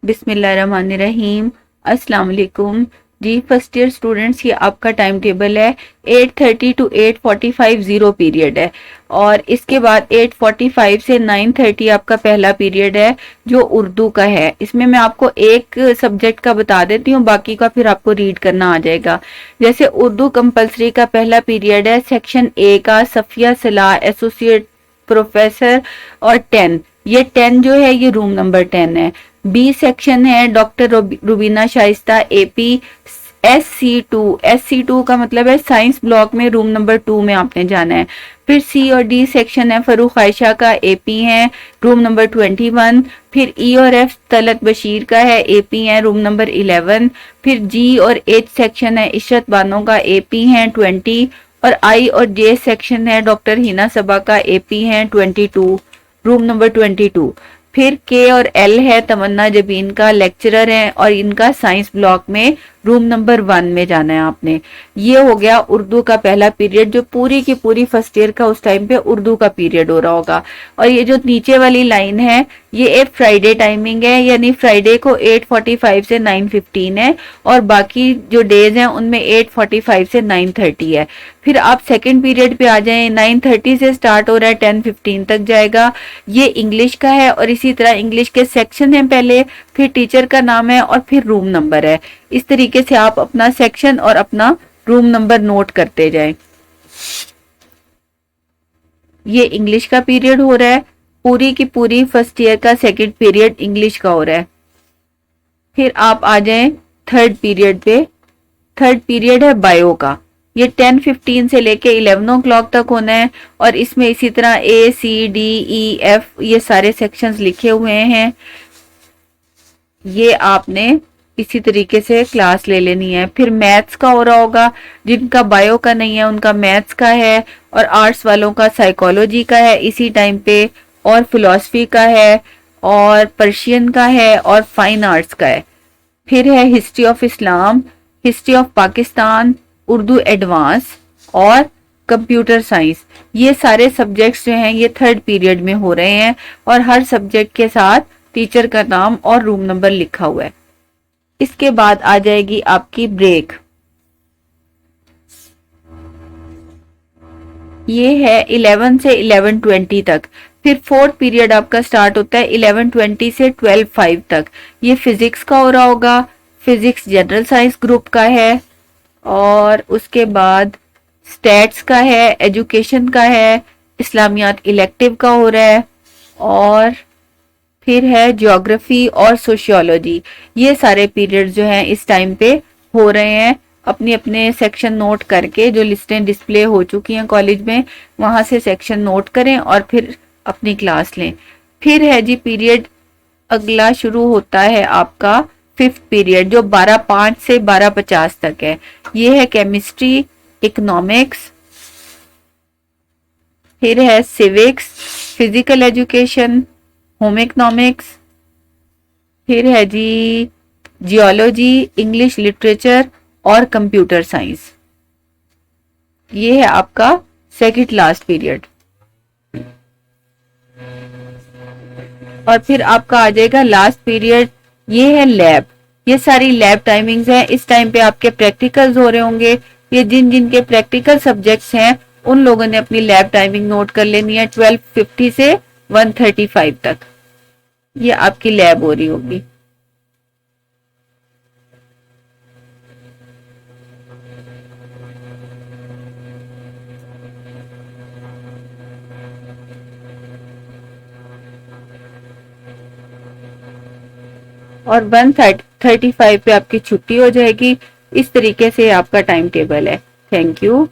बिस्मिल्लाहिर्रहमानिर्रहीम। अस्सलाम वालेकुम जी फर्स्ट ईयर स्टूडेंट्स, ये आपका टाइम टेबल है। 8:30 टू 8:45 जीरो पीरियड है और इसके बाद 8:45 से 9:30 आपका पहला पीरियड है जो उर्दू का है। इसमें मैं आपको एक सब्जेक्ट का बता देती हूँ, बाकी का फिर आपको रीड करना आ जाएगा। जैसे उर्दू कंपलसरी का पहला पीरियड है सेक्शन ए का सफिया सलाह एसोसिएट प्रोफेसर और 10। ये 10 जो है ये रूम नंबर 10 है। बी सेक्शन है doctor Rubina Shaista AP SC2 का मतलब है साइंस ब्लॉक में रूम नंबर 2 में आपने जाना है। फिर सी और डी सेक्शन है फरूख आयशा का एपी है रूम नंबर 21। फिर ई और एफ तलत बशीर का है एपी है रूम नंबर 11। फिर जी और एच सेक्शन है इशरत बानो का एपी है 20। और आई और जे सेक्शन है डॉक्टर हिना सबा का एपी है 22 रूम नंबर 22। फिर के और एल है तमन्ना जबीन का लेक्चरर है और इनका साइंस ब्लॉक में रूम नंबर 1 में जाना है आपने। ये हो गया उर्दू का पहला पीरियड जो पूरी की पूरी फर्स्ट ईयर का उस टाइम पे उर्दू का पीरियड हो रहा होगा। और ये जो नीचे वाली लाइन है ये एक फ्राइडे टाइमिंग है, यानी फ्राइडे को 8:45 से 9:15 है और बाकी जो डेज हैं उनमें 8:45 से 9:30 है। फिर आप सेकंड पीरियड पे आ जाएं, 9:30 से स्टार्ट हो रहा है 10:15 तक जाएगा। ये इंग्लिश का है और इसी तरह इंग्लिश के सेक्शन है पहले, फिर टीचर का नाम है और फिर रूम नंबर है। इस तरीके से आप अपना सेक्शन और अपना रूम नंबर नोट करते जाएं। ये इंग्लिश का पीरियड हो रहा है, पूरी की पूरी फर्स्ट ईयर का सेकंड पीरियड इंग्लिश का हो रहा है। फिर आप आ जाएं थर्ड पीरियड पे। थर्ड पीरियड है बायो का। ये 10:15 से लेके 11 o'clock तक होना है और इसमें इसी तरह ACDEF ये सारे सेक्शंस लिखे हुए हैं। ये आपने इसी तरीके से क्लास ले लेनी है। फिर मैथ्स का हो रहा होगा, जिनका बायो का नहीं है उनका मैथ्स का है और आर्ट्स वालों का साइकोलॉजी का है इसी टाइम पे, और फिलॉसफी का है और पर्शियन का है और फाइन आर्ट्स का है। फिर है history of Islam, history of Pakistan, Urdu advance और कंप्यूटर साइंस। ये सारे सब्जेक्ट्स जो हैं ये थर्ड पीरियड में हो रहे हैं और हर सब्जेक्ट के साथ टीचर का नाम और रूम नंबर लिखा हुआ है। इसके बाद आ जाएगी आपकी ब्रेक। ये है 11 से 11:20 तक। फिर फोर्थ पीरियड आपका स्टार्ट होता है 11:20 से 12:05 तक। ये फिजिक्स का हो रहा होगा, फिजिक्स जनरल साइंस ग्रुप का है। और उसके बाद स्टैट्स का है, एजुकेशन का है, इस्लामियात इलेक्टिव का हो रहा है और फिर है ज्योग्राफी और सोशियोलॉजी। ये सारे पीरियड्स जो हैं इस टाइम पे हो रहे हैं। अपने अपने सेक्शन नोट करके, जो लिस्टें डिस्प्ले हो चुकी हैं कॉलेज में वहां से सेक्शन नोट करें और फिर अपनी क्लास लें। फिर है जी पीरियड अगला शुरू होता है आपका फिफ्थ पीरियड जो 12:05 से 12:50 तक है। ये है केमिस्ट्री, इकोनॉमिक्स, फिर है civics, physical education, home economics, फिर है जी जियोलॉजी, इंग्लिश लिटरेचर और कंप्यूटर साइंस। ये है आपका सेकंड लास्ट पीरियड। और फिर आपका आ जाएगा लास्ट पीरियड, ये है लैब। ये सारी लैब टाइमिंग्स हैं। इस टाइम पे आपके प्रैक्टिकल्स हो रहे होंगे। ये जिन जिन के प्रैक्टिकल सब्जेक्ट्स हैं उन लोगों ने अपनी लैब टाइमिंग नोट कर लेनी है 12:50 से 1:35 तक। ये आपकी लैब हो रही होगी। और 1:35 पे आपकी छुट्टी हो जाएगी। इस तरीके से आपका टाइम टेबल है। Thank you.